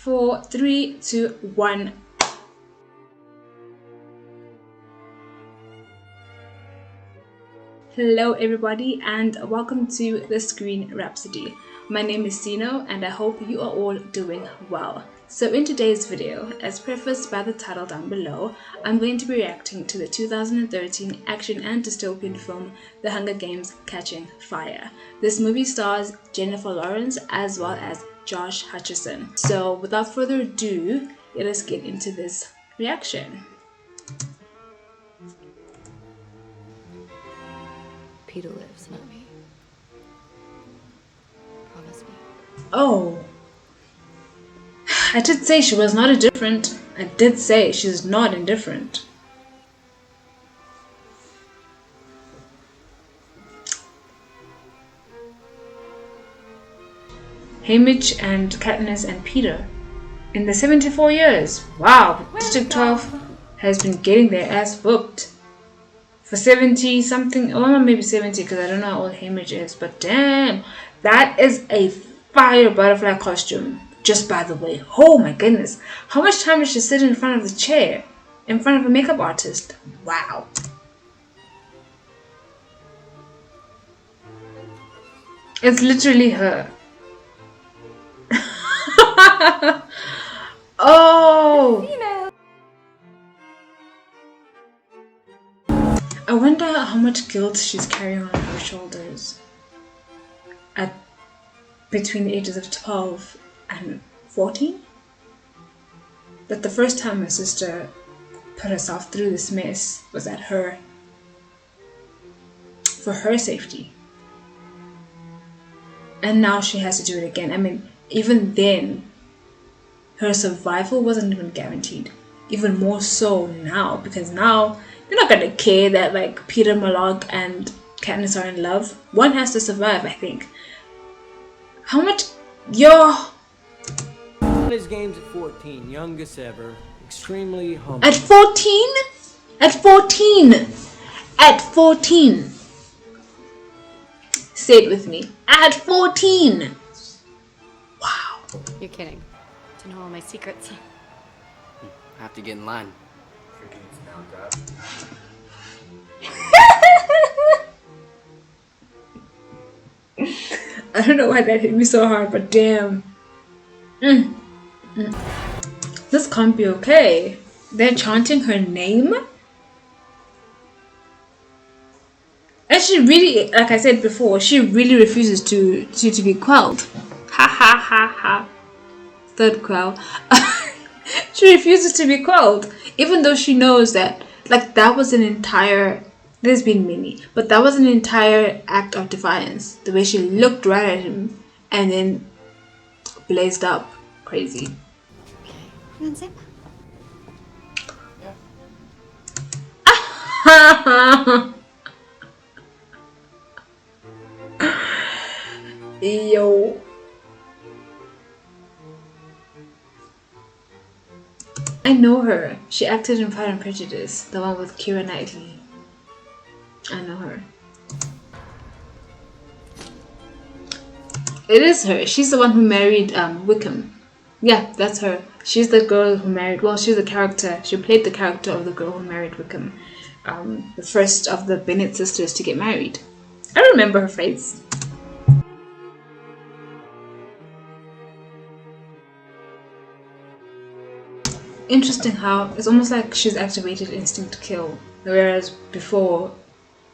4, 3, 2, 1. Hello everybody and welcome to the Screen Rhapsody. My name is Sino and I hope you are all doing well. So in today's video, as prefaced by the title down below, I'm going to be reacting to the 2013 action and dystopian film The Hunger Games: Catching Fire. This movie stars Jennifer Lawrence as well as Josh Hutcherson. So without further ado, let us get into this reaction. Peter lives, not me. Promise me. Oh. I did say she was not indifferent. I did say she's not indifferent. Haymitch and Katniss and Peter in the 74 years. Wow, District 12 has been getting their ass whooped for 70 something, or maybe 70 because I don't know how old Haymitch is, but damn, that is a fire butterfly costume. Just by the way, oh my goodness, how much time did she sit in front of the chair, in front of a makeup artist? Wow. It's literally her. Oh! I wonder how much guilt she's carrying on her shoulders at between the ages of 12 and 14. That the first time my sister put herself through this mess was at her, for her safety. And now she has to do it again. I mean, even then, her survival wasn't even guaranteed. Even more so now, because now you're not gonna care that like Peter Malog and Katniss are in love. One has to survive, I think. How much? Yo! His game's at 14, youngest ever, extremely humble. At 14? At 14! At 14! Say it with me. At 14! Wow. You're kidding. To know all my secrets. I have to get in line. I don't know why that hit me so hard, but damn. This can't be okay. They're chanting her name? And she really, like I said before, she really refuses to be quelled. Ha ha ha ha. Third quell. She refuses to be quelled. Even though she knows that, like, that was an entire, there's been many, but that was an entire act of defiance. The way she looked right at him and then blazed up. Crazy. Unzip. Yo. I know her. She acted in Pride and Prejudice, the one with Keira Knightley. I know her. It is her. She's the one who married Wickham. Yeah, that's her. She's the girl who married, well, she's the character. She played the character of the girl who married Wickham. The first of the Bennet sisters to get married. I remember her face. Interesting how it's almost like she's activated instinct to kill, whereas before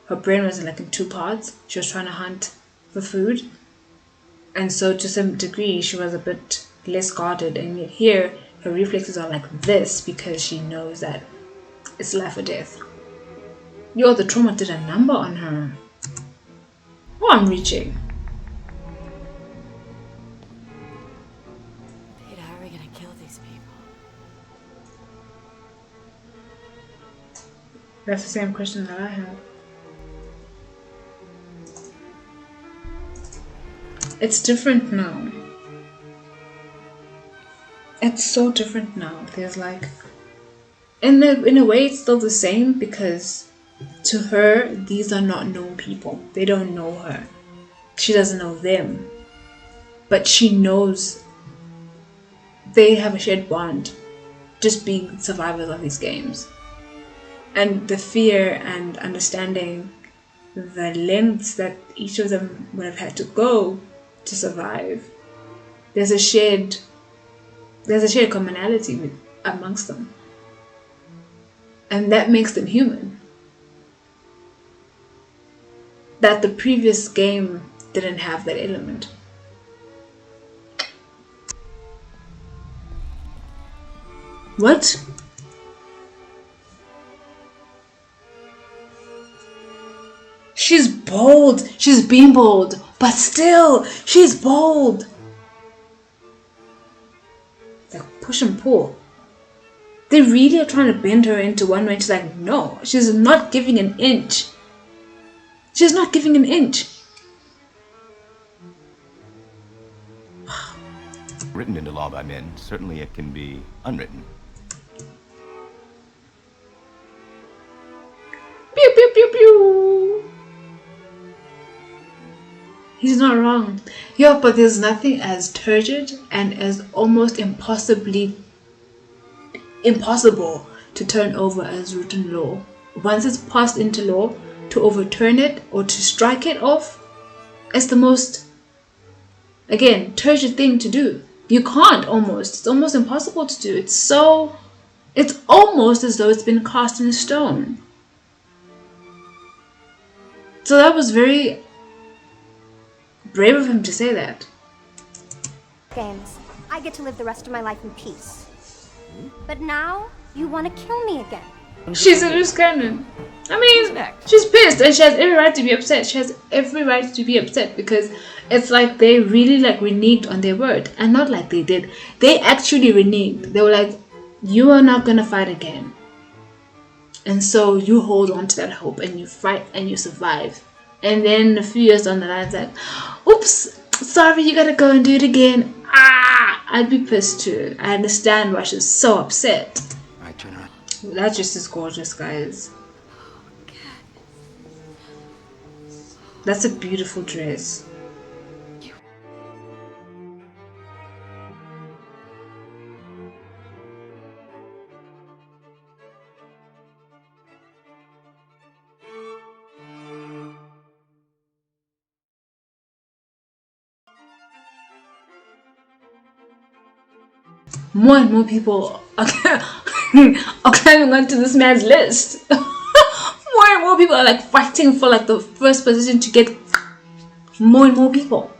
her brain was like in two parts. She was trying to hunt for food, and so to some degree she was a bit less guarded, and yet here her reflexes are like this because she knows that it's life or death. Yo, the trauma did a number on her. Oh, I'm reaching. Peter, how are we gonna kill these people? That's the same question that I have. It's different now. It's so different now. There's like, in a way it's still the same because to her, these are not known people. They don't know her. She doesn't know them. But she knows they have a shared bond, just being survivors of these games. And the fear and understanding the lengths that each of them would have had to go to survive. There's a shared commonality amongst them. And that makes them human. That the previous game didn't have that element. What? She's bold. She's being bold. But still, she's bold. Like push and pull. They really are trying to bend her into one way. She's like, no, she's not giving an inch. She's not giving an inch. Written into law by men, certainly it can be unwritten. Pew pew pew pew. He's not wrong. Yeah, but there's nothing as turgid and as almost impossible to turn over as written law. Once it's passed into law, to overturn it or to strike it off, it's the most, again, turgid thing to do. You can't almost. It's almost impossible to do. It's almost as though it's been cast in stone. So that was very brave of him to say that. Games. I get to live the rest of my life in peace. But now, you want to kill me again. She's a loose cannon. I mean, she's pissed and she has every right to be upset. She has every right to be upset because it's like they really like reneged on their word. And not like they did. They actually reneged. They were like, you are not going to fight again. And so you hold on to that hope and you fight and you survive. And then a few years down the line, it's like, oops, sorry, you gotta go and do it again. I'd be pissed too. I understand why she's so upset. Alright, turn around. That just is gorgeous, guys. That's a beautiful dress. More and more people are climbing onto this man's list. More and more people are like fighting for like the first position to get more and more people.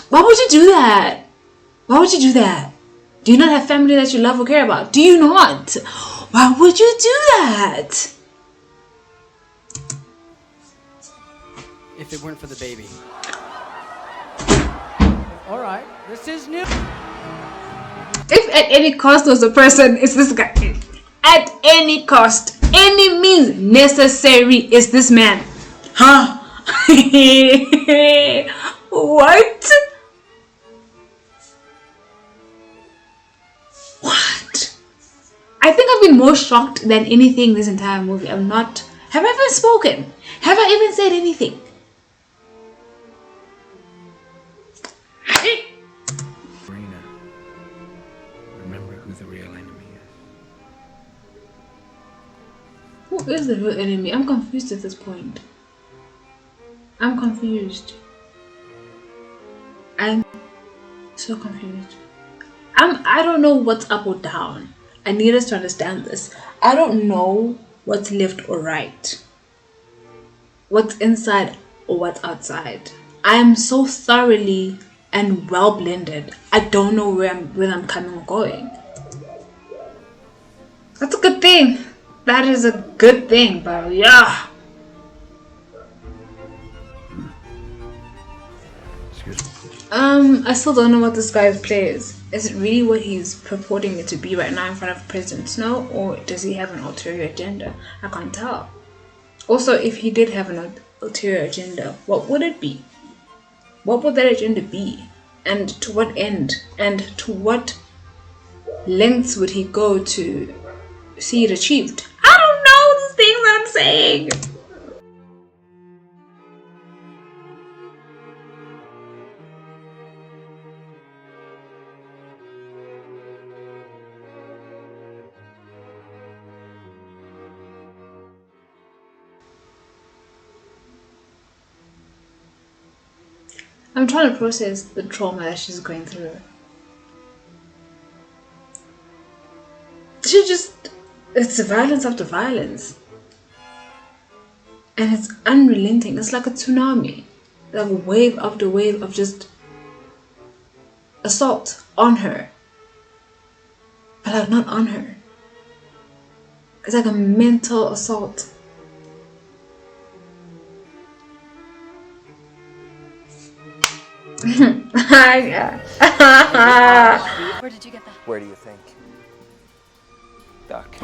Why would you do that? Why would you do that? Do you not have family that you love or care about? Do you not? Why would you do that? If it weren't for the baby. Alright, this is new. If at any cost was the person, it's this guy. At any cost, any means necessary, is this man. Huh? What? What? I think I've been more shocked than anything this entire movie. I'm not. Have I even spoken? Have I even said anything? Remember who the real enemy is. Who is the real enemy? I'm confused at this point. I'm confused. I'm so confused. I don't know what's up or down. I need us to understand this. I don't know what's left or right. What's inside or what's outside. I am so thoroughly and well blended. I don't know where I'm coming or going. That's a good thing. That is a good thing, but yeah. Excuse me. I still don't know what this guy's play is. Is it really what he's purporting it to be right now in front of President Snow, or does he have an ulterior agenda? I can't tell. Also, if he did have an ulterior agenda, what would it be? What would that agenda be? And to what end? And to what lengths would he go to see it achieved? I don't know the things I'm saying. I'm trying to process the trauma that she's going through. It's violence after violence. And it's unrelenting. It's like a tsunami. Like wave after wave of just assault on her. But like not on her. It's like a mental assault. Where did you get that? Where do you think? Duck.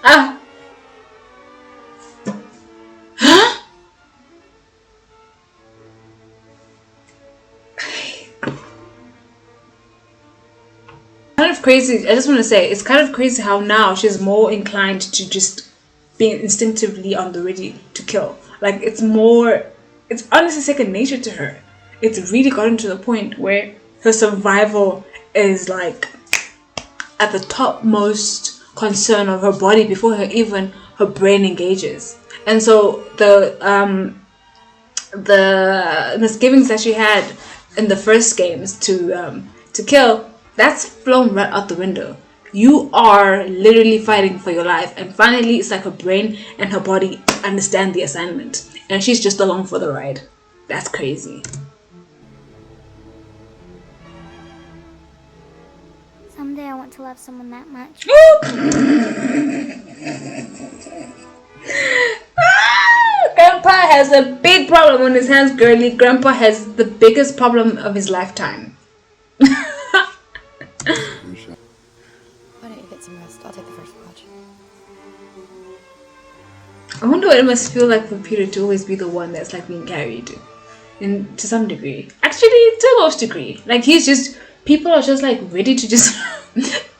Ah. Kind of crazy. I just want to say it's kind of crazy how now she's more inclined to just being instinctively on the ready to kill. Like it's honestly second nature to her. It's really gotten to the point where her survival is like at the topmost concern of her body before her brain engages. And so the misgivings that she had in the first games to kill, that's flown right out the window. You are literally fighting for your life, and finally it's like her brain and her body understand the assignment, and she's just along for the ride. That's crazy. Someday I want to love someone that much. Grandpa has a big problem on his hands, girly. Grandpa has the biggest problem of his lifetime. Why don't you get some rest? I'll take the first watch. I wonder what it must feel like for Peter to always be the one that's like being carried, in to some degree. Actually, to a most degree, like people are just like ready to just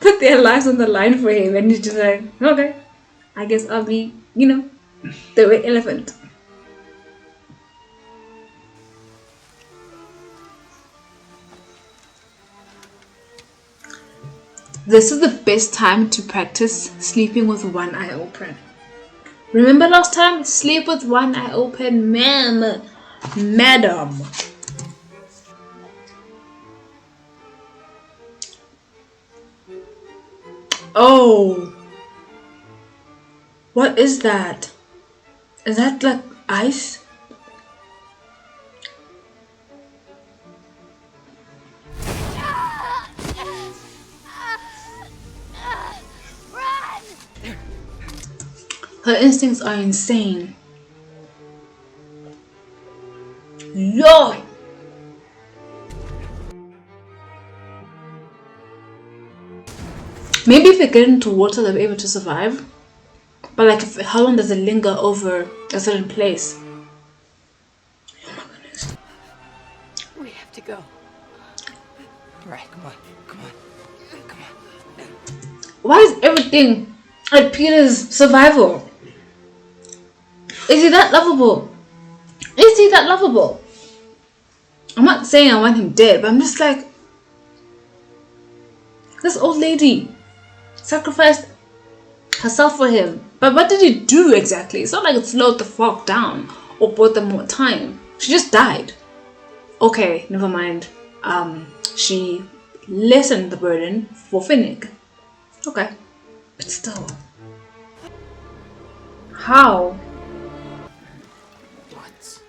put their lives on the line for him, and he's just like, okay, I guess I'll be, the red elephant. This is the best time to practice sleeping with one eye open. Remember last time? Sleep with one eye open, ma'am. Madam. Oh. What is that? Is that like ice? Her instincts are insane. Yo! Maybe if they get into water, they'll be able to survive. But like, how long does it linger over a certain place? Oh my goodness. We have to go. All right, come on. Why is everything at Peter's survival? Is he that lovable? Is he that lovable? I'm not saying I want him dead, but I'm just like, this old lady sacrificed herself for him. But what did he do exactly? It's not like it slowed the fuck down or bought them more time. She just died. Okay, never mind. She lessened the burden for Finnick. Okay, but still. How? What?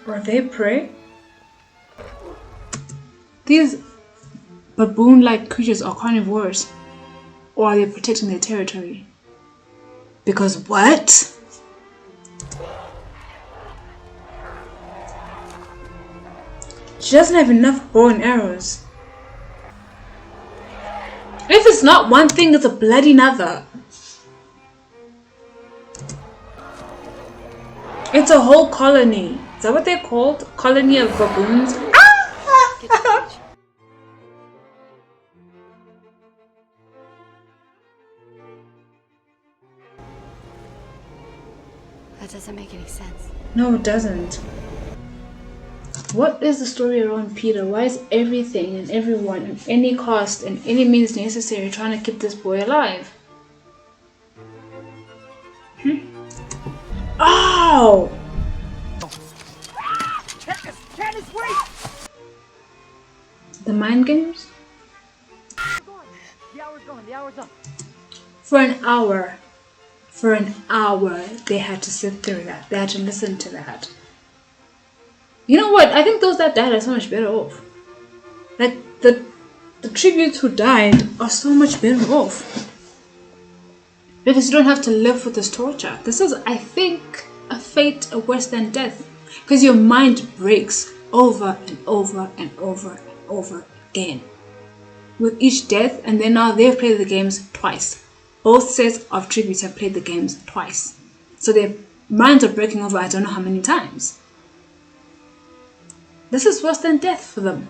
Are they prey? These baboon-like creatures are carnivores. Or are they protecting their territory? Because what? She doesn't have enough bow and arrows. If it's not one thing, it's a bloody another. It's a whole colony. Is that what they're called? Colony of baboons? Ah! That doesn't make any sense. No, it doesn't. What is the story around Peter? Why is everything and everyone and any cost and any means necessary trying to keep this boy alive? Ow! The mind games? The hour's gone. The hour's up. For an hour, they had to sit through that. They had to listen to that. You know what? I think those that died are so much better off. Like, the tributes who died are so much better off. Because you don't have to live with this torture. This is, I think, a fate worse than death. Because your mind breaks over and over and over and over again. With each death, and then now they've played the games twice. Both sets of tributes have played the games twice. So their minds are breaking over I don't know how many times. This is worse than death for them.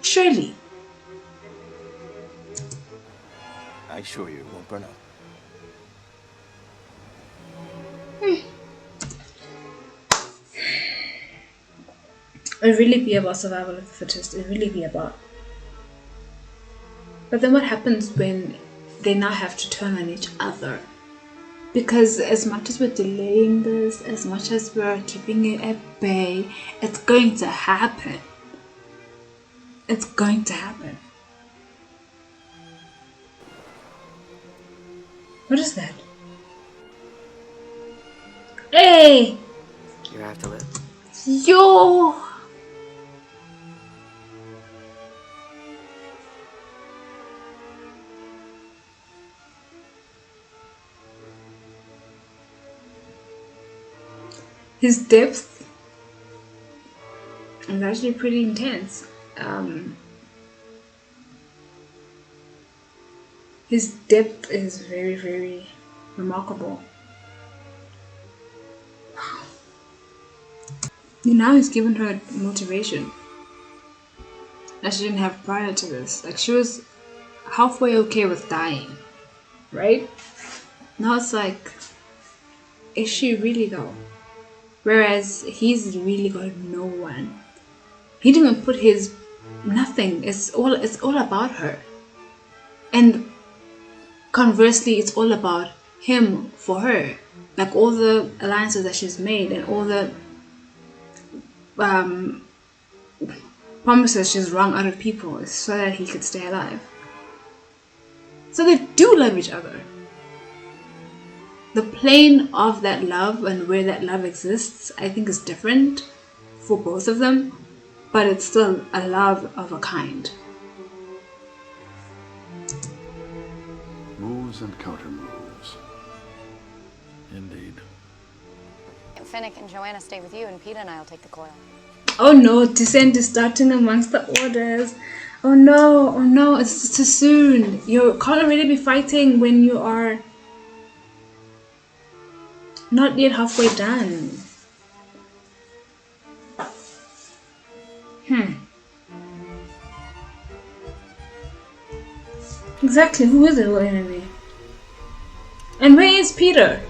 Surely. I assure you, it won't burn up. It really be about survival of the fittest. It really be about. But then what happens when they now have to turn on each other? Because as much as we're delaying this, as much as we're keeping it at bay, it's going to happen. It's going to happen. What is that? Hey! You have to live. Yo! His depth is actually pretty intense. His depth is very, very remarkable. Now he's given her motivation that she didn't have prior to this. Like, she was halfway okay with dying, right? Now it's like, is she really though? Whereas he's really got no one. He didn't even put his nothing. It's all about her. And conversely, it's all about him for her. Like all the alliances that she's made and all the promises she's wrung out of people is so that he could stay alive. So they do love each other. The plane of that love and where that love exists, I think, is different for both of them, but it's still a love of a kind. Moves and counter moves. Indeed. Finnick and Joanna stay with you, and Peter and I will take the coil. Oh no, Descent is starting amongst the orders. Oh no, it's too soon. You can't already be fighting when you are not yet halfway done. Exactly, who is the real enemy? And where is Peter?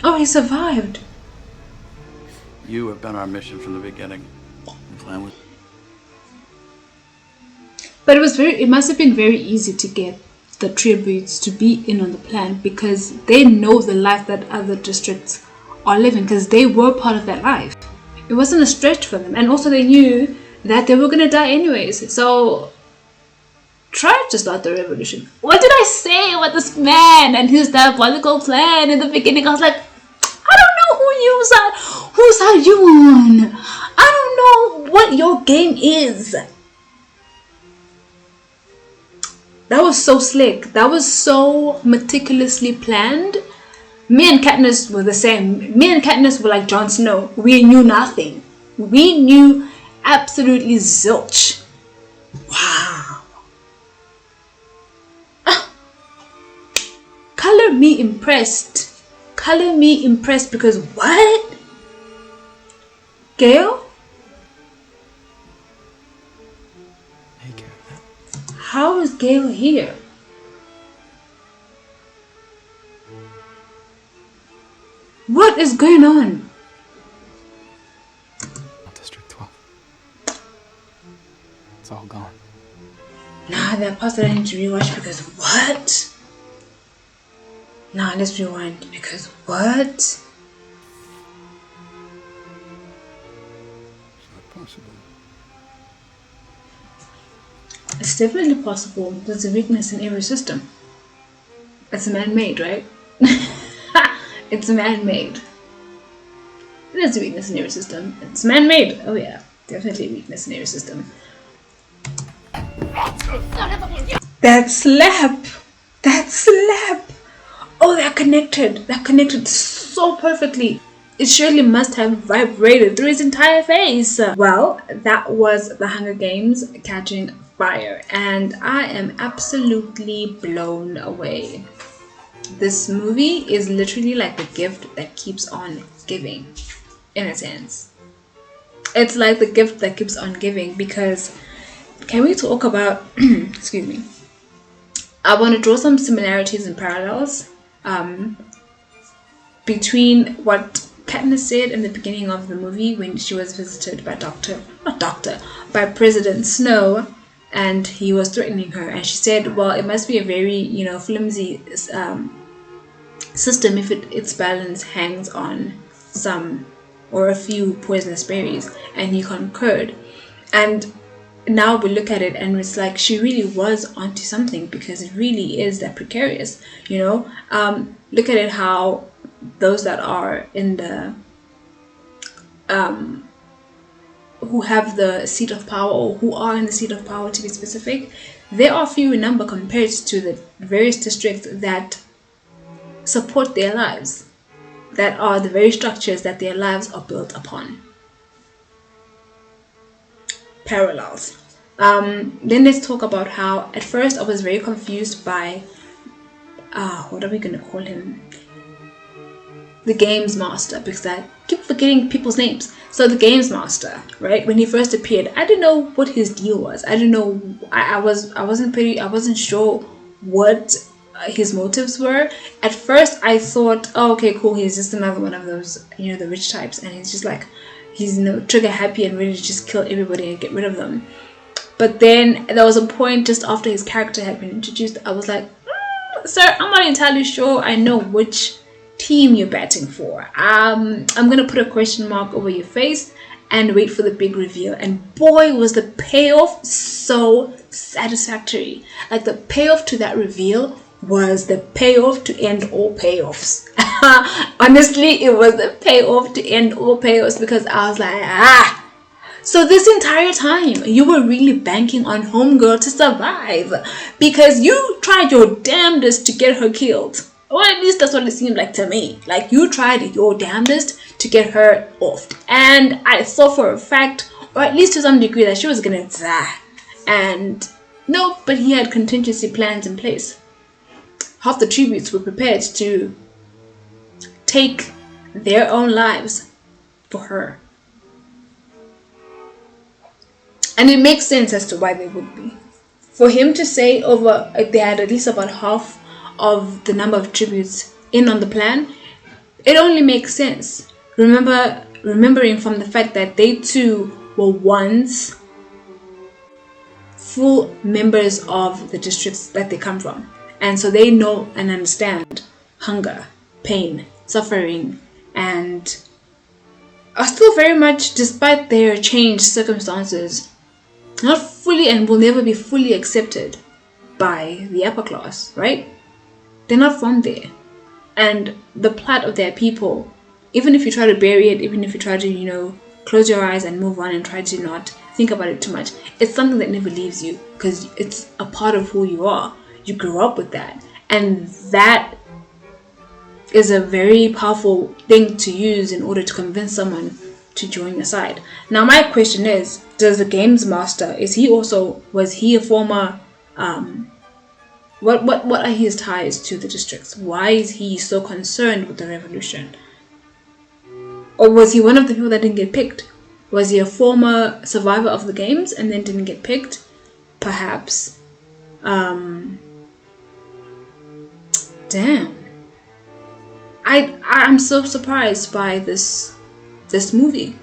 Oh, he survived. You have been our mission from the beginning. The plan was. But it must have been very easy to get the tributes to be in on the plan because they know the life that other districts are living because they were part of that life. It wasn't a stretch for them, and also they knew that they were gonna die anyways. So try to start the revolution. What did I say about this man and his diabolical plan in the beginning? I was like, I don't know whose side you on. I don't know what your game is. That was so slick. That was so meticulously planned. Me and Katniss were the same. Me and Katniss were like Jon Snow. We knew nothing. We knew absolutely zilch. Wow. Color me impressed. Color me impressed because what? Gale? How is Gale here? What is going on? District 12. It's all gone. Nah, that part that I need to rewatch because what? Nah, let's rewind because what? It's not possible. It's definitely possible. There's a weakness in every system. It's man-made, right? It's man-made. There's a weakness in every system. It's man-made. Oh yeah, definitely a weakness in every system. That slap! That slap! Oh, they're connected. They're connected so perfectly. It surely must have vibrated through his entire face. Well, that was The Hunger Games Catching Fire, and I am absolutely blown away. This movie is literally like the gift that keeps on giving, in a sense. It's like the gift that keeps on giving because, can we talk about, excuse me, I want to draw some similarities and parallels between what Katniss said in the beginning of the movie when she was visited by by President Snow, and he was threatening her, and she said, well, it must be a very, flimsy system if its balance hangs on some or a few poisonous berries, and he concurred. And now we look at it and it's like she really was onto something because it really is that precarious, look at it, how those that are in the who have the seat of power, or who are in the seat of power to be specific, they are few in number compared to the various districts that support their lives, that are the very structures that their lives are built upon. Parallels. Then let's talk about how at first I was very confused by what are we gonna call him? The Games Master, because I keep forgetting people's names. So the Games Master, right? When he first appeared, I didn't know what his deal was. I didn't know. I wasn't sure what his motives were. At first, I thought, oh, okay, cool. He's just another one of those, the rich types, and he's just like, he's trigger happy and ready to just kill everybody and get rid of them. But then there was a point just after his character had been introduced, I was like, sir, I'm not entirely sure I know which team you're batting for. I'm gonna put a question mark over your face and wait for the big reveal. And boy, was the payoff so satisfactory. Like, the payoff to that reveal was the payoff to end all payoffs. Honestly, it was the payoff to end all payoffs, because I was like, so this entire time you were really banking on Homegirl to survive, because you tried your damnedest to get her killed. Or at least that's what it seemed like to me. Like, you tried your damnedest to get her off. And I saw for a fact, or at least to some degree, that she was gonna die. And no, but he had contingency plans in place. Half the tributes were prepared to take their own lives for her. And it makes sense as to why they would be. For him to say they had at least about half of the number of tributes in on the plan, it only makes sense. Remembering from the fact that they too were once full members of the districts that they come from, and so they know and understand hunger, pain, suffering, and are still very much, despite their changed circumstances, not fully and will never be fully accepted by the upper class, right? They're not from there. And the plight of their people, even if you try to bury it, even if you try to, close your eyes and move on and try to not think about it too much, it's something that never leaves you, because it's a part of who you are. You grew up with that. And that is a very powerful thing to use in order to convince someone to join your side. Now, my question is, does the Games Master, was he a former, what are his ties to the districts? Why is he so concerned with the revolution? Or was he one of the people that didn't get picked? Was he a former survivor of the games and then didn't get picked? Perhaps. Damn. I'm so surprised by this movie.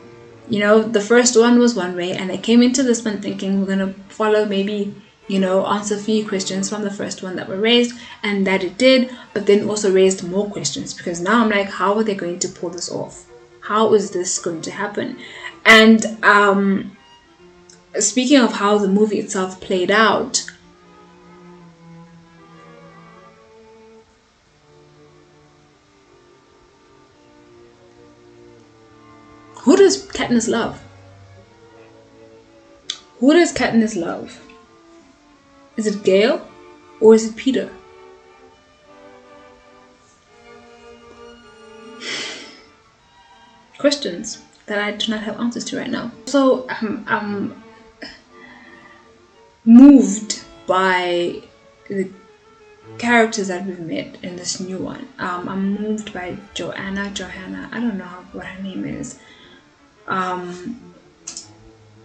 You know, the first one was one way, and I came into this one thinking we're gonna follow, maybe, you know, answer a few questions from the first one that were raised, and that it did, but then also raised more questions, because now I'm like, how are they going to pull this off? How is this going to happen? And speaking of how the movie itself played out, who does Katniss love? Who does Katniss love? Is it Gale or is it Peter? Questions that I do not have answers to right now. So I'm moved by the characters that we've met in this new one. I'm moved by Johanna, I don't know what her name is.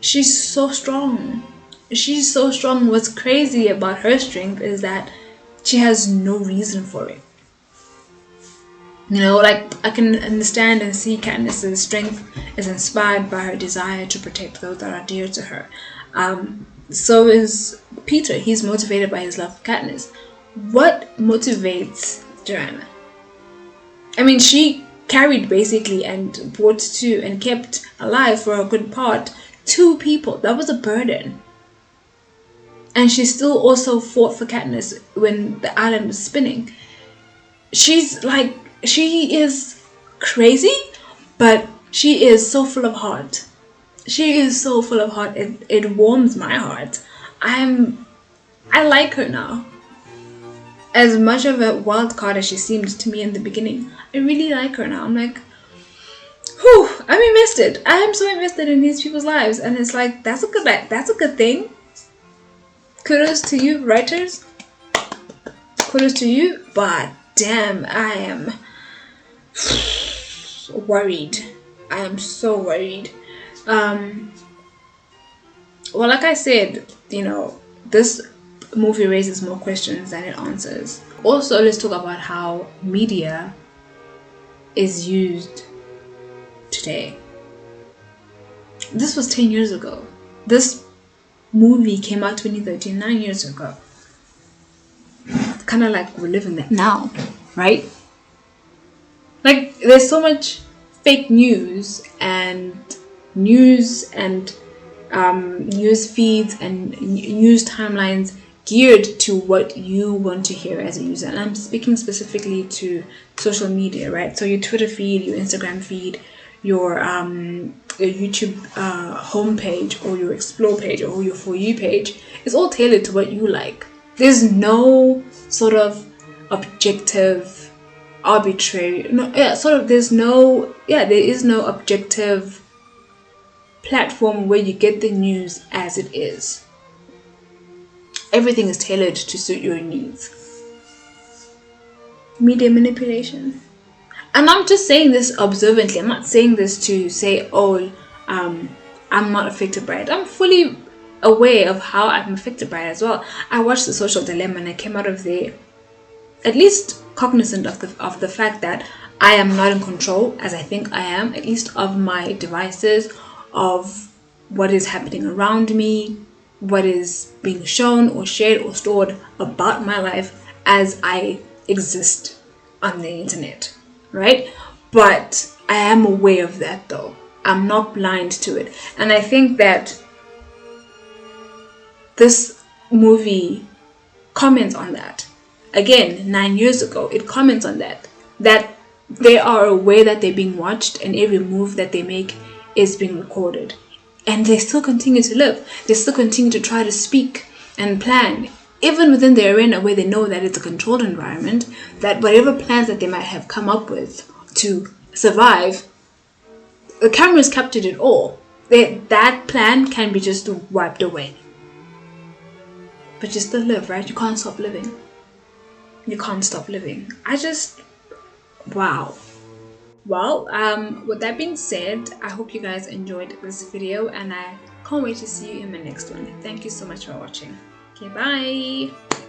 She's so strong. What's crazy about her strength is that she has no reason for it. You know, like, I can understand and see Katniss's strength is inspired by her desire to protect those that are dear to her. So is Peter. He's motivated by his love for Katniss. What motivates Joanna? I mean, she carried basically and brought to and kept alive for a good part 2 people. That was a burden. And she still also fought for Katniss when the island was spinning. She's like, she is crazy, but she is so full of heart. She is so full of heart. It warms my heart. I like her now. As much of a wild card as she seemed to me in the beginning, I really like her now. I'm like, whew, I'm invested. I'm so invested in these people's lives, and it's like, that's a good thing. Kudos to you, writers. Kudos to you. But damn, I am worried. I am so worried. Well, like I said, you know, this movie raises more questions than it answers. Also, let's talk about how media is used today. This was 10 years ago. This movie came out 2013, 9 years ago. It's kind of like we're living that now, right? Like, there's so much fake news and news feeds and news timelines geared to what you want to hear as a user. And I'm speaking specifically to social media, right? So your Twitter feed, your Instagram feed, your YouTube homepage, or your Explore page, or your For You page is all tailored to what you like. There's no sort of objective, arbitrary, there is no objective platform where you get the news as it is. Everything is tailored to suit your needs. Media manipulation. And I'm just saying this observantly. I'm not saying this to say, oh, I'm not affected by it. I'm fully aware of how I'm affected by it as well. I watched The Social Dilemma and I came out of there at least cognizant of the fact that I am not in control, as I think I am, at least of my devices, of what is happening around me, what is being shown or shared or stored about my life as I exist on the internet, right? But I am aware of that though. I'm not blind to it. And I think that this movie comments on that. Again, 9 years ago, it comments on that they are aware that they're being watched and every move that they make is being recorded. And they still continue to live. They still continue to try to speak and plan, even within the arena where they know that it's a controlled environment, that whatever plans that they might have come up with to survive, the cameras captured it all. That plan can be just wiped away. But you still live, right? You can't stop living. You can't stop living. Wow. Well, with that being said, I hope you guys enjoyed this video and I can't wait to see you in my next one. Thank you so much for watching. Okay, bye.